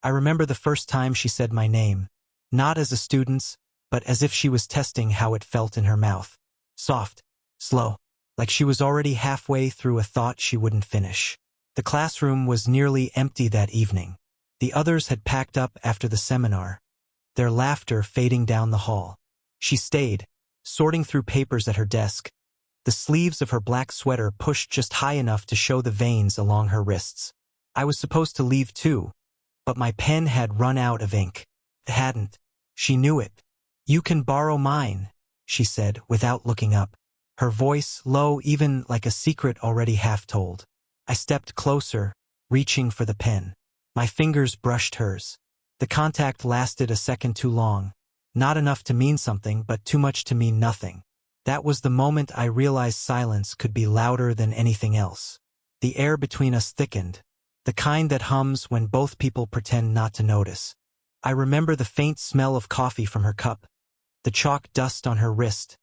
I remember the first time she said my name, not as a student's, but as if she was testing how it felt in her mouth. Soft, slow, like she was already halfway through a thought she wouldn't finish. The classroom was nearly empty that evening. The others had packed up after the seminar, their laughter fading down the hall. She stayed, sorting through papers at her desk, the sleeves of her black sweater pushed just high enough to show the veins along her wrists. I was supposed to leave too, but my pen had run out of ink. It hadn't. She knew it. "You can borrow mine," she said without looking up, her voice low, even like a secret already half told. I stepped closer, reaching for the pen. My fingers brushed hers. The contact lasted a second too long, not enough to mean something but too much to mean nothing. That was the moment I realized silence could be louder than anything else. The air between us thickened, the kind that hums when both people pretend not to notice. I remember the faint smell of coffee from her cup, the chalk dust on her wrist,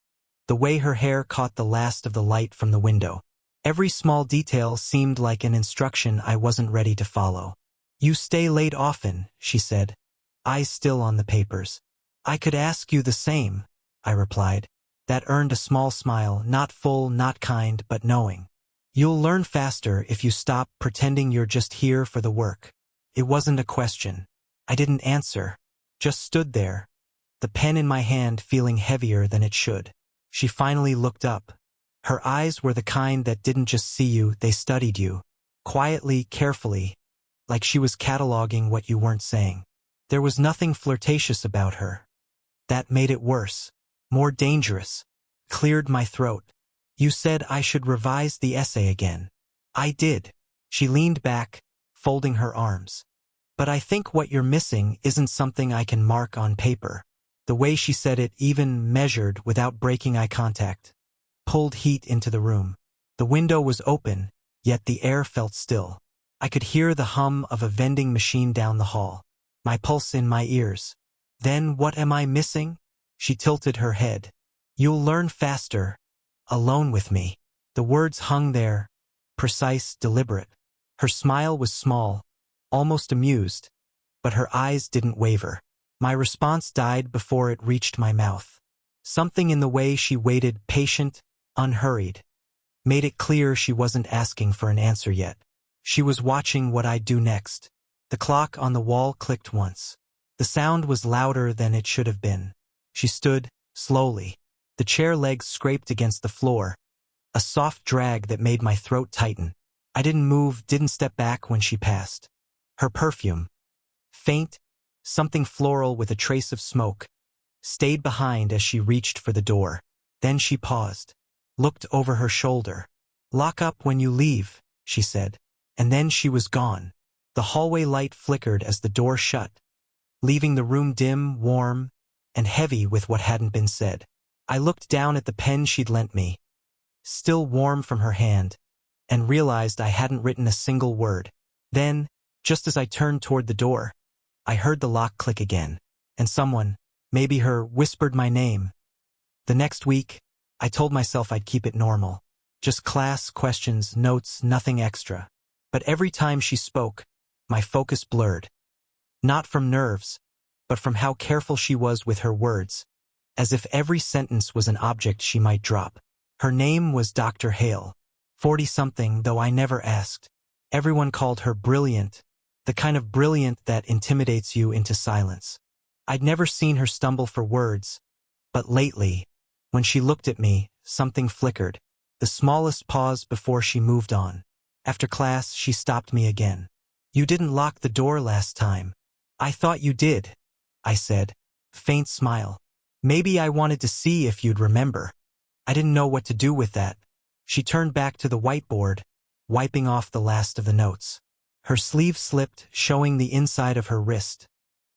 the way her hair caught the last of the light from the window. Every small detail seemed like an instruction I wasn't ready to follow. "You stay late often," she said, eyes still on the papers. "I could ask you the same," I replied. That earned a small smile, not full, not kind, but knowing. "You'll learn faster if you stop pretending you're just here for the work." It wasn't a question. I didn't answer, just stood there, the pen in my hand feeling heavier than it should. She finally looked up. Her eyes were the kind that didn't just see you, they studied you. Quietly, carefully, like she was cataloging what you weren't saying. There was nothing flirtatious about her. That made it worse. More dangerous. Cleared my throat. "You said I should revise the essay again." "I did." She leaned back, folding her arms. "But I think what you're missing isn't something I can mark on paper." The way she said it, even measured without breaking eye contact, pulled heat into the room. The window was open, yet the air felt still. I could hear the hum of a vending machine down the hall, my pulse in my ears. "Then what am I missing?" She tilted her head. "You'll learn faster, alone with me." The words hung there, precise, deliberate. Her smile was small, almost amused, but her eyes didn't waver. My response died before it reached my mouth. Something in the way she waited, patient, unhurried, made it clear she wasn't asking for an answer yet. She was watching what I'd do next. The clock on the wall clicked once. The sound was louder than it should have been. She stood, slowly. The chair legs scraped against the floor, a soft drag that made my throat tighten. I didn't move, didn't step back when she passed. Her perfume, faint, something floral with a trace of smoke, stayed behind as she reached for the door. Then she paused, looked over her shoulder. "Lock up when you leave," she said. And then she was gone. The hallway light flickered as the door shut, leaving the room dim, warm, and heavy with what hadn't been said. I looked down at the pen she'd lent me, still warm from her hand, and realized I hadn't written a single word. Then, just as I turned toward the door, I heard the lock click again, and someone, maybe her, whispered my name. The next week, I told myself I'd keep it normal. Just class, questions, notes, nothing extra. But every time she spoke, my focus blurred. Not from nerves, but from how careful she was with her words, as if every sentence was an object she might drop. Her name was Dr. Hale, 40-something, though I never asked. Everyone called her brilliant, the kind of brilliant that intimidates you into silence. I'd never seen her stumble for words, but lately, when she looked at me, something flickered, the smallest pause before she moved on. After class, she stopped me again. "You didn't lock the door last time." "I thought you did," I said, faint smile. "Maybe I wanted to see if you'd remember." I didn't know what to do with that. She turned back to the whiteboard, wiping off the last of the notes. Her sleeve slipped, showing the inside of her wrist,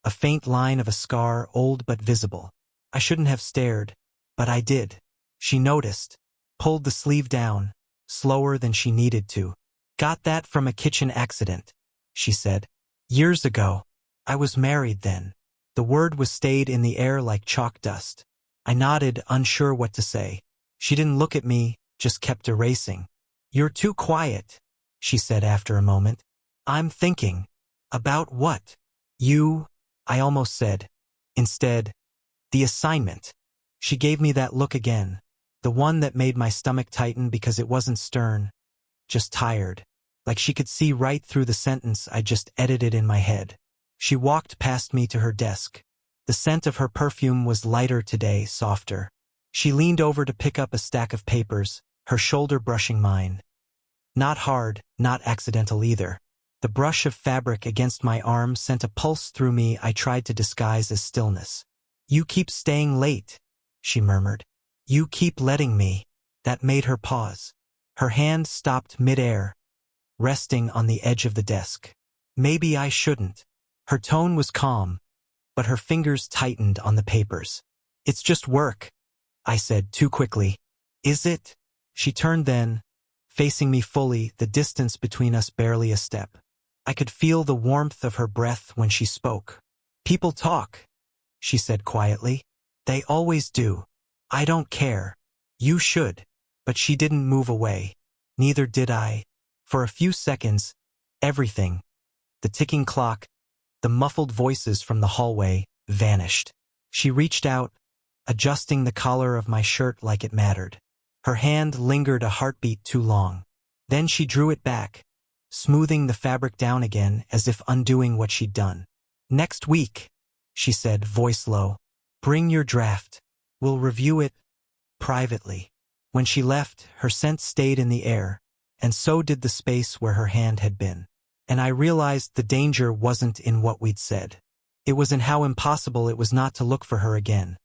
a faint line of a scar, old but visible. I shouldn't have stared, but I did. She noticed, pulled the sleeve down, slower than she needed to. "Got that from a kitchen accident," she said. "Years ago. I was married then." The word was stayed in the air like chalk dust. I nodded, unsure what to say. She didn't look at me, just kept erasing. "You're too quiet," she said after a moment. "I'm thinking." "About what?" You, I almost said. Instead, the assignment. She gave me that look again, the one that made my stomach tighten because it wasn't stern, just tired, like she could see right through the sentence I just edited in my head. She walked past me to her desk. The scent of her perfume was lighter today, softer. She leaned over to pick up a stack of papers, her shoulder brushing mine. Not hard, not accidental either. The brush of fabric against my arm sent a pulse through me I tried to disguise as stillness. You keep staying late, she murmured. You keep letting me. That made her pause. Her hand stopped mid-air, resting on the edge of the desk. Maybe I shouldn't. Her tone was calm, but her fingers tightened on the papers. It's just work, I said too quickly. Is it? She turned then, facing me fully, the distance between us barely a step. I could feel the warmth of her breath when she spoke. People talk, she said quietly. They always do. I don't care. You should. But she didn't move away. Neither did I. For a few seconds, everything, the ticking clock, the muffled voices from the hallway, vanished. She reached out, adjusting the collar of my shirt like it mattered. Her hand lingered a heartbeat too long. Then she drew it back, smoothing the fabric down again as if undoing what she'd done. Next week, she said, voice low. Bring your draft. We'll review it privately. When she left, her scent stayed in the air, and so did the space where her hand had been. And I realized the danger wasn't in what we'd said. It was in how impossible it was not to look for her again.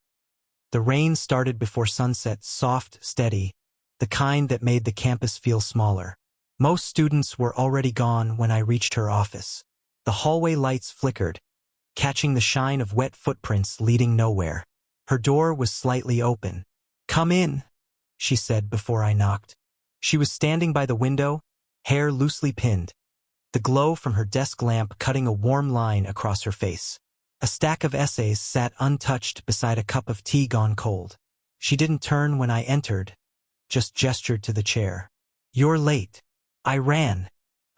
The rain started before sunset, soft, steady, the kind that made the campus feel smaller. Most students were already gone when I reached her office. The hallway lights flickered, catching the shine of wet footprints leading nowhere. Her door was slightly open. Come in, she said before I knocked. She was standing by the window, hair loosely pinned, the glow from her desk lamp cutting a warm line across her face. A stack of essays sat untouched beside a cup of tea gone cold. She didn't turn when I entered, just gestured to the chair. You're late. I ran,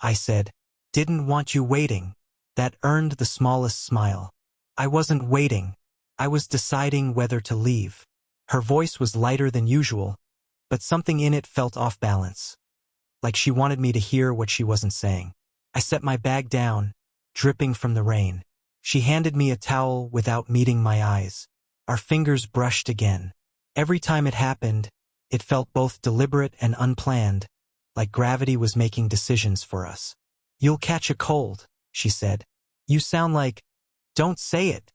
I said. Didn't want you waiting. That earned the smallest smile. I wasn't waiting. I was deciding whether to leave. Her voice was lighter than usual, but something in it felt off balance, like she wanted me to hear what she wasn't saying. I set my bag down, dripping from the rain. She handed me a towel without meeting my eyes. Our fingers brushed again. Every time it happened, it felt both deliberate and unplanned, like gravity was making decisions for us. You'll catch a cold, she said. You sound like... Don't say it,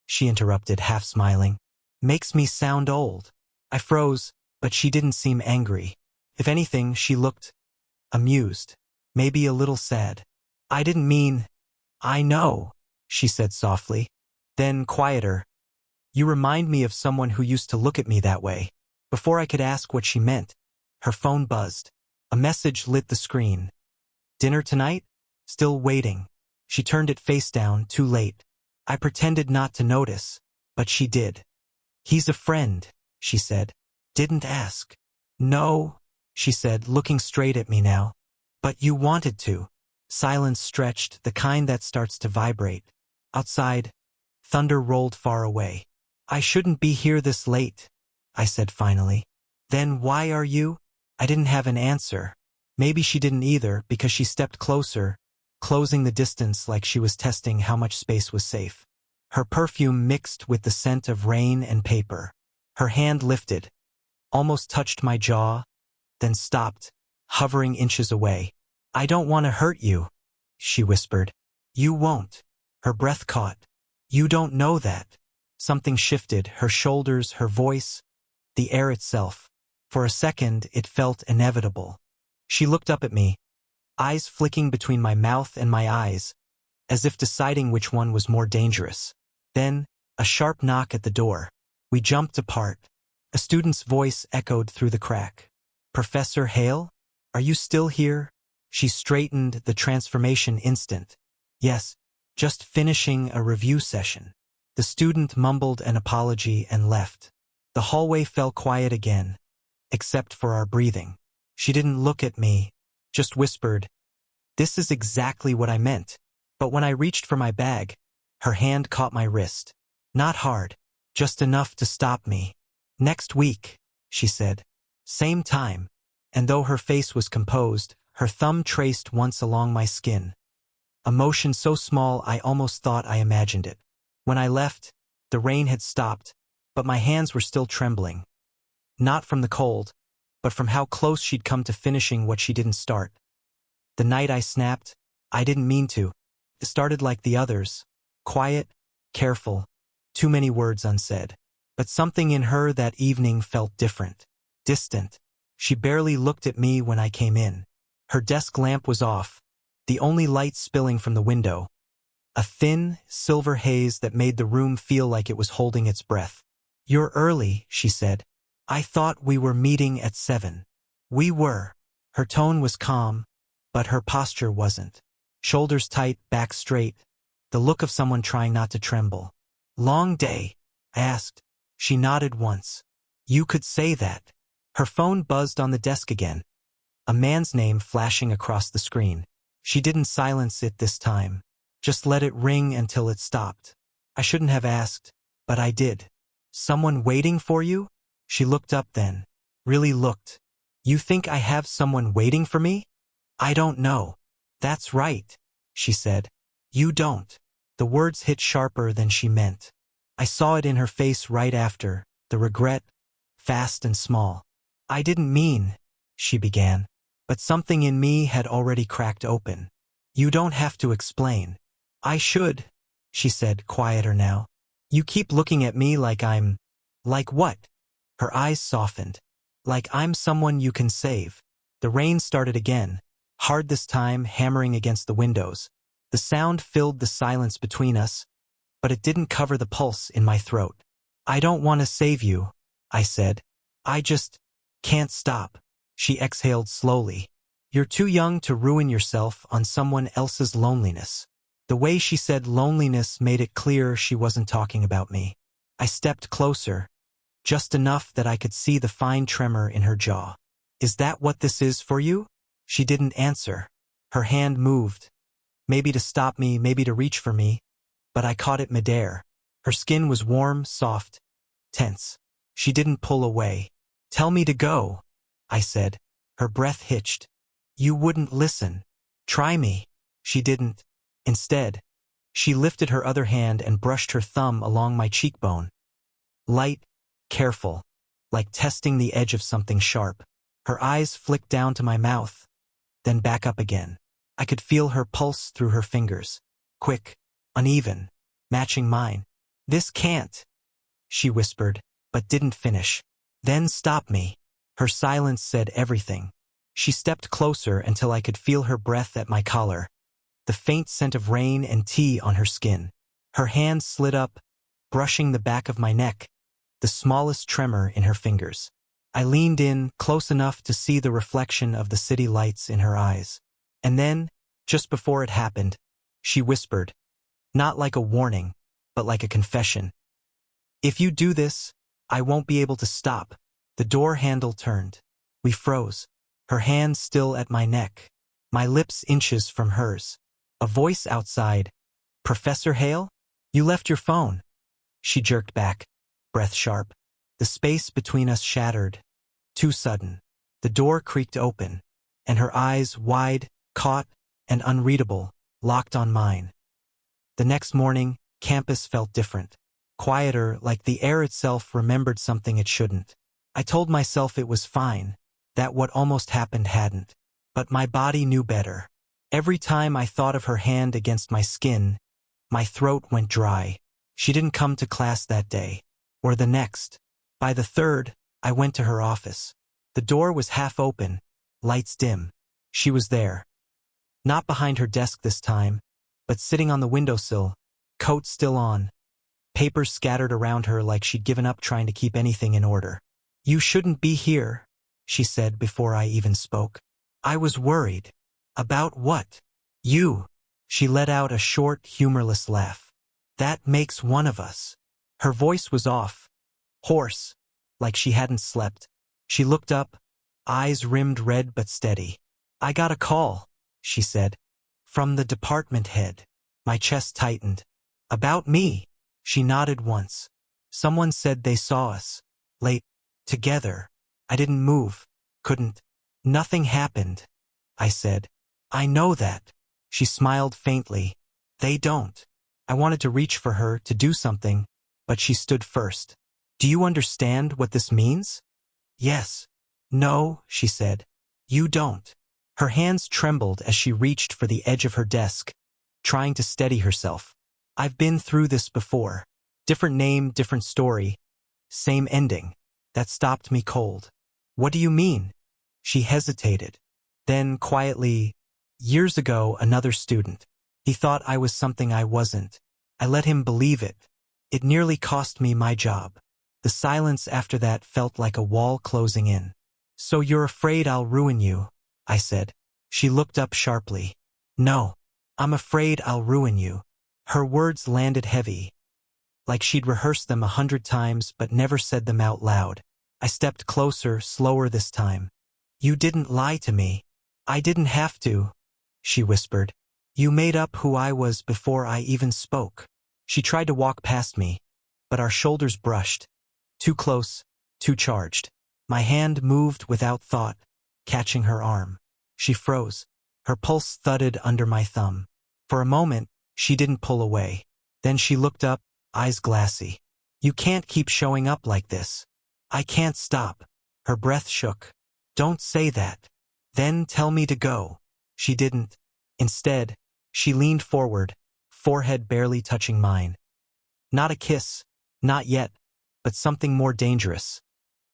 she interrupted, half smiling. Makes me sound old. I froze, but she didn't seem angry. If anything, she looked amused, maybe a little sad. I didn't mean... I know, she said softly. Then, quieter, you remind me of someone who used to look at me that way. Before I could ask what she meant, her phone buzzed. A message lit the screen. Dinner tonight? Still waiting. She turned it face down, too late. I pretended not to notice, but she did. He's a friend, she said. Didn't ask. No, she said, looking straight at me now. But you wanted to. Silence stretched, the kind that starts to vibrate. Outside, thunder rolled far away. I shouldn't be here this late, I said finally. Then why are you? I didn't have an answer. Maybe she didn't either, because she stepped closer, closing the distance like she was testing how much space was safe. Her perfume mixed with the scent of rain and paper. Her hand lifted, almost touched my jaw, then stopped, hovering inches away. I don't want to hurt you, she whispered. You won't. Her breath caught. You don't know that. Something shifted, her shoulders, her voice, the air itself. For a second, it felt inevitable. She looked up at me, eyes flicking between my mouth and my eyes, as if deciding which one was more dangerous. Then, a sharp knock at the door. We jumped apart. A student's voice echoed through the crack. Professor Hale? Are you still here? She straightened, the transformation instant. Yes, just finishing a review session. The student mumbled an apology and left. The hallway fell quiet again, except for our breathing. She didn't look at me, just whispered, "This is exactly what I meant." But when I reached for my bag, Her hand caught my wrist. Not hard. Just enough to stop me. Next week, she said. Same time. And though her face was composed, her thumb traced once along my skin. A motion so small I almost thought I imagined it. When I left, the rain had stopped, but my hands were still trembling. Not from the cold, but from how close she'd come to finishing what she didn't start. The night I snapped, I didn't mean to. It started like the others. Quiet, careful, too many words unsaid. But something in her that evening felt different. Distant. She barely looked at me when I came in. Her desk lamp was off, the only light spilling from the window. A thin, silver haze that made the room feel like it was holding its breath. "You're early," she said. "I thought we were meeting at 7. We were." Her tone was calm, but her posture wasn't. Shoulders tight, back straight, the look of someone trying not to tremble. "Long day?" I asked. She nodded once. "You could say that." Her phone buzzed on the desk again. A man's name flashing across the screen. She didn't silence it this time. Just let it ring until it stopped. I shouldn't have asked, but I did. "Someone waiting for you?" She looked up then. Really looked. "You think I have someone waiting for me?" "I don't know." "That's right," she said. "You don't." The words hit sharper than she meant. I saw it in her face right after, the regret, fast and small. "I didn't mean," she began, but something in me had already cracked open. "You don't have to explain." "I should," she said, quieter now. "You keep looking at me like I'm—" "Like what?" Her eyes softened. "Like I'm someone you can save." The rain started again, hard this time, hammering against the windows. The sound filled the silence between us, but it didn't cover the pulse in my throat. "I don't want to save you," I said. "I just can't stop." She exhaled slowly. "You're too young to ruin yourself on someone else's loneliness." The way she said loneliness made it clear she wasn't talking about me. I stepped closer, just enough that I could see the fine tremor in her jaw. "Is that what this is for you?" She didn't answer. Her hand moved. Maybe to stop me, maybe to reach for me, but I caught it midair. Her skin was warm, soft, tense. She didn't pull away. "Tell me to go," I said. Her breath hitched. "You wouldn't listen." "Try me." She didn't. Instead, she lifted her other hand and brushed her thumb along my cheekbone. Light, careful, like testing the edge of something sharp. Her eyes flicked down to my mouth, then back up again. I could feel her pulse through her fingers. Quick, uneven, matching mine. "This can't," she whispered, but didn't finish. "Then stop me." Her silence said everything. She stepped closer until I could feel her breath at my collar, the faint scent of rain and tea on her skin. Her hand slid up, brushing the back of my neck, the smallest tremor in her fingers. I leaned in, close enough to see the reflection of the city lights in her eyes. And then, just before it happened, she whispered, not like a warning, but like a confession. "If you do this, I won't be able to stop." The door handle turned. We froze, her hand still at my neck, my lips inches from hers. A voice outside. "Professor Hale? You left your phone." She jerked back, breath sharp. The space between us shattered. Too sudden. The door creaked open, and her eyes, wide, caught, and unreadable, locked on mine. The next morning, campus felt different. Quieter, like the air itself remembered something it shouldn't. I told myself it was fine, that what almost happened hadn't. But my body knew better. Every time I thought of her hand against my skin, my throat went dry. She didn't come to class that day, or the next. By the third, I went to her office. The door was half open, lights dim. She was there. Not behind her desk this time, but sitting on the windowsill, coat still on, papers scattered around her like she'd given up trying to keep anything in order. "You shouldn't be here," she said before I even spoke. I was worried. "About what?" "You." She let out a short, humorless laugh. "That makes one of us." Her voice was off, hoarse, like she hadn't slept. She looked up, eyes rimmed red but steady. "I got a call," she said. "From the department head." My chest tightened. About me. She nodded once. Someone said they saw us. Late. Together. I didn't move. Couldn't. Nothing happened. I said. I know that. She smiled faintly. They don't. I wanted to reach for her, to do something, but she stood first. Do you understand what this means? Yes. No, she said. You don't. Her hands trembled as she reached for the edge of her desk, trying to steady herself. I've been through this before. Different name, different story. Same ending. That stopped me cold. What do you mean? She hesitated. Then, quietly, years ago, another student. He thought I was something I wasn't. I let him believe it. It nearly cost me my job. The silence after that felt like a wall closing in. So you're afraid I'll ruin you, I said. She looked up sharply. No, I'm afraid I'll ruin you. Her words landed heavy, like she'd rehearsed them 100 times but never said them out loud. I stepped closer, slower this time. You didn't lie to me. I didn't have to, she whispered. You made up who I was before I even spoke. She tried to walk past me, but our shoulders brushed. Too close, too charged. My hand moved without thought, catching her arm. She froze. Her pulse thudded under my thumb. For a moment, she didn't pull away. Then she looked up, eyes glassy. You can't keep showing up like this. I can't stop. Her breath shook. Don't say that. Then tell me to go. She didn't. Instead, she leaned forward, forehead barely touching mine. Not a kiss, not yet, but something more dangerous.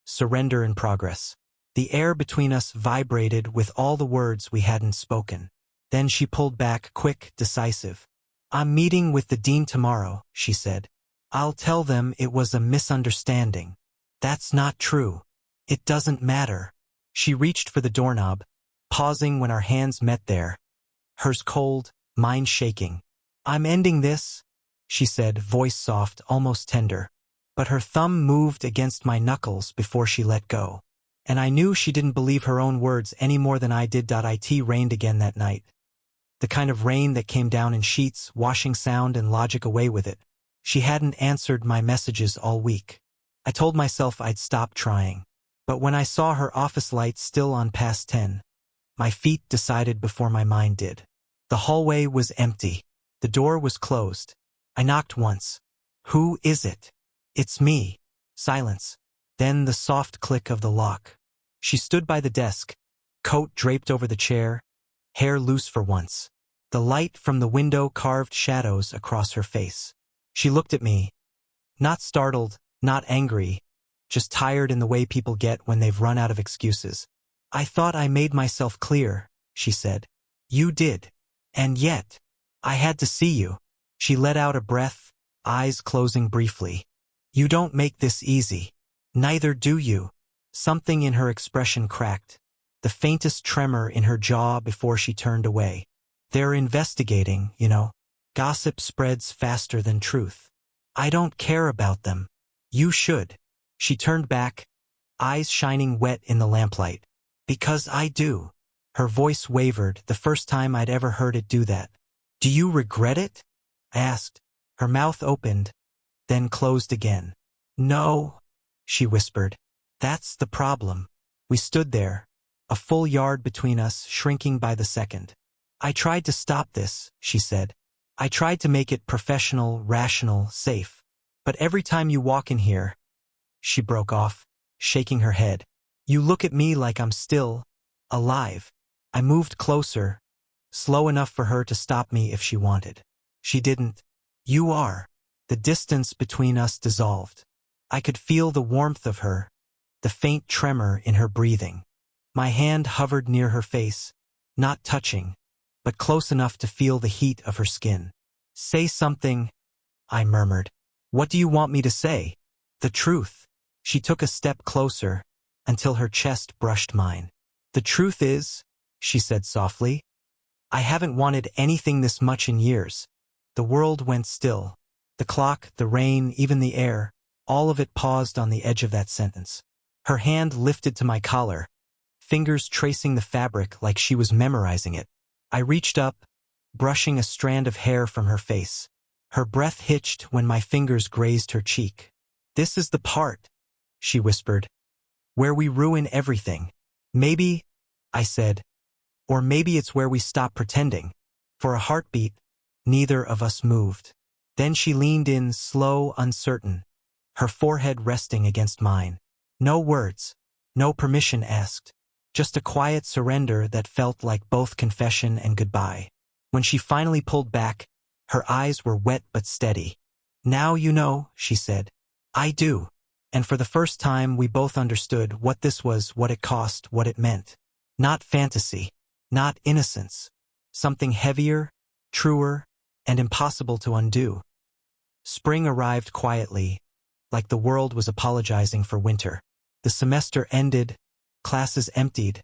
Surrender in progress. The air between us vibrated with all the words we hadn't spoken. Then she pulled back, quick, decisive. I'm meeting with the dean tomorrow, she said. I'll tell them it was a misunderstanding. That's not true. It doesn't matter. She reached for the doorknob, pausing when our hands met there. Hers cold, mine shaking. I'm ending this, she said, voice soft, almost tender. But her thumb moved against my knuckles before she let go. And I knew she didn't believe her own words any more than I did. It rained again that night. The kind of rain that came down in sheets, washing sound and logic away with it. She hadn't answered my messages all week. I told myself I'd stop trying. But when I saw her office lights still on past 10, my feet decided before my mind did. The hallway was empty. The door was closed. I knocked once. Who is it? It's me. Silence. Then the soft click of the lock. She stood by the desk, coat draped over the chair, hair loose for once. The light from the window carved shadows across her face. She looked at me. Not startled, not angry, just tired in the way people get when they've run out of excuses. I thought I made myself clear, she said. You did. And yet, I had to see you. She let out a breath, eyes closing briefly. You don't make this easy. Neither do you. Something in her expression cracked, the faintest tremor in her jaw before she turned away. They're investigating, you know. Gossip spreads faster than truth. I don't care about them. You should. She turned back, eyes shining wet in the lamplight. Because I do. Her voice wavered, the first time I'd ever heard it do that. Do you regret it? I asked. Her mouth opened, then closed again. No, she whispered. That's the problem. We stood there, a full yard between us, shrinking by the second. I tried to stop this, she said. I tried to make it professional, rational, safe. But every time you walk in here, she broke off, shaking her head. You look at me like I'm still alive. I moved closer, slow enough for her to stop me if she wanted. She didn't. You are. The distance between us dissolved. I could feel the warmth of her, the faint tremor in her breathing. My hand hovered near her face, not touching, but close enough to feel the heat of her skin. Say something, I murmured. What do you want me to say? The truth. She took a step closer, until her chest brushed mine. The truth is, she said softly, I haven't wanted anything this much in years. The world went still. The clock, the rain, even the air, all of it paused on the edge of that sentence. Her hand lifted to my collar, fingers tracing the fabric like she was memorizing it. I reached up, brushing a strand of hair from her face. Her breath hitched when my fingers grazed her cheek. "This is the part," she whispered, "where we ruin everything." "Maybe," I said, "or maybe it's where we stop pretending." For a heartbeat, neither of us moved. Then she leaned in, slow, uncertain, her forehead resting against mine. No words, no permission asked, just a quiet surrender that felt like both confession and goodbye. When she finally pulled back, her eyes were wet but steady. "Now you know," she said. "I do." And for the first time we both understood what this was, what it cost, what it meant. Not fantasy, not innocence. Something heavier, truer, and impossible to undo. Spring arrived quietly, like the world was apologizing for winter. The semester ended, classes emptied,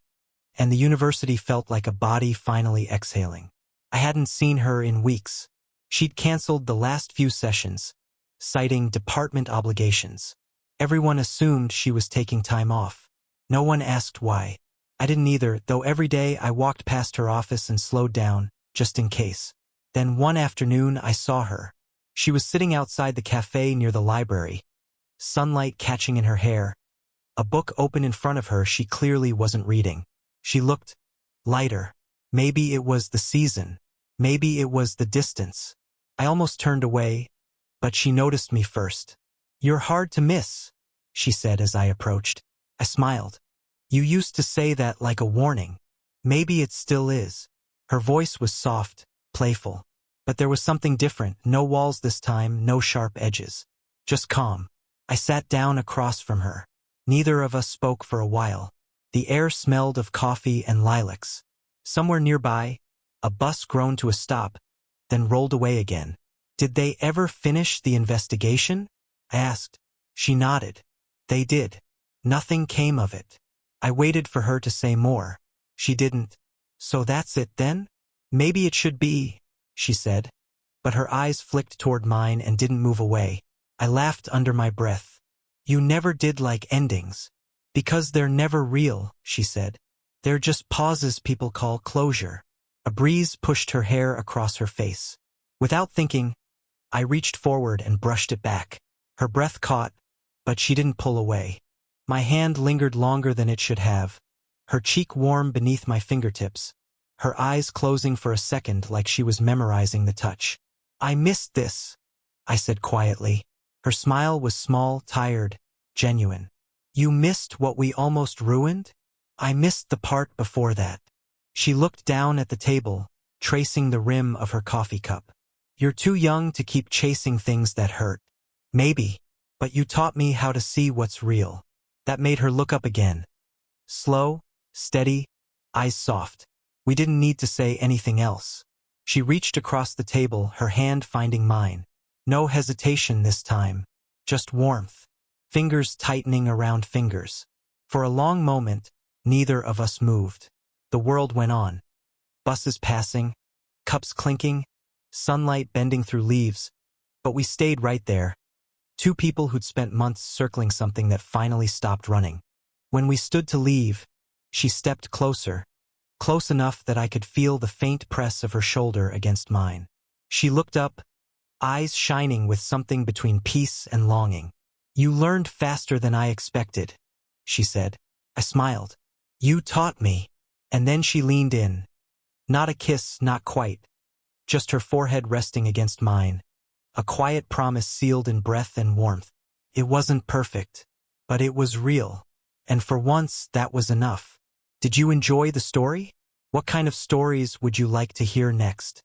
and the university felt like a body finally exhaling. I hadn't seen her in weeks. She'd canceled the last few sessions, citing department obligations. Everyone assumed she was taking time off. No one asked why. I didn't either, though every day I walked past her office and slowed down, just in case. Then one afternoon I saw her. She was sitting outside the cafe near the library, sunlight catching in her hair, a book open in front of her she clearly wasn't reading. She looked lighter. Maybe it was the season. Maybe it was the distance. I almost turned away, but she noticed me first. "You're hard to miss," she said as I approached. I smiled. "You used to say that like a warning. Maybe it still is." Her voice was soft, playful. But there was something different. No walls this time, no sharp edges. Just calm. I sat down across from her. Neither of us spoke for a while. The air smelled of coffee and lilacs. Somewhere nearby, a bus groaned to a stop, then rolled away again. "Did they ever finish the investigation?" I asked. She nodded. "They did. Nothing came of it." I waited for her to say more. She didn't. "So that's it then? Maybe it should be," she said. But her eyes flicked toward mine and didn't move away. I laughed under my breath. "You never did like endings." "Because they're never real," she said. "They're just pauses people call closure." A breeze pushed her hair across her face. Without thinking, I reached forward and brushed it back. Her breath caught, but she didn't pull away. My hand lingered longer than it should have, her cheek warm beneath my fingertips, her eyes closing for a second like she was memorizing the touch. "I missed this," I said quietly. Her smile was small, tired, genuine. "You missed what we almost ruined?" "I missed the part before that." She looked down at the table, tracing the rim of her coffee cup. "You're too young to keep chasing things that hurt." "Maybe, but you taught me how to see what's real." That made her look up again. Slow, steady, eyes soft. We didn't need to say anything else. She reached across the table, her hand finding mine. No hesitation this time, just warmth. Fingers tightening around fingers. For a long moment, neither of us moved. The world went on. Buses passing, cups clinking, sunlight bending through leaves. But we stayed right there. Two people who'd spent months circling something that finally stopped running. When we stood to leave, she stepped closer, close enough that I could feel the faint press of her shoulder against mine. She looked up, eyes shining with something between peace and longing. "You learned faster than I expected," she said. I smiled. "You taught me." And then she leaned in. Not a kiss, not quite. Just her forehead resting against mine. A quiet promise sealed in breath and warmth. It wasn't perfect, but it was real. And for once, that was enough. Did you enjoy the story? What kind of stories would you like to hear next?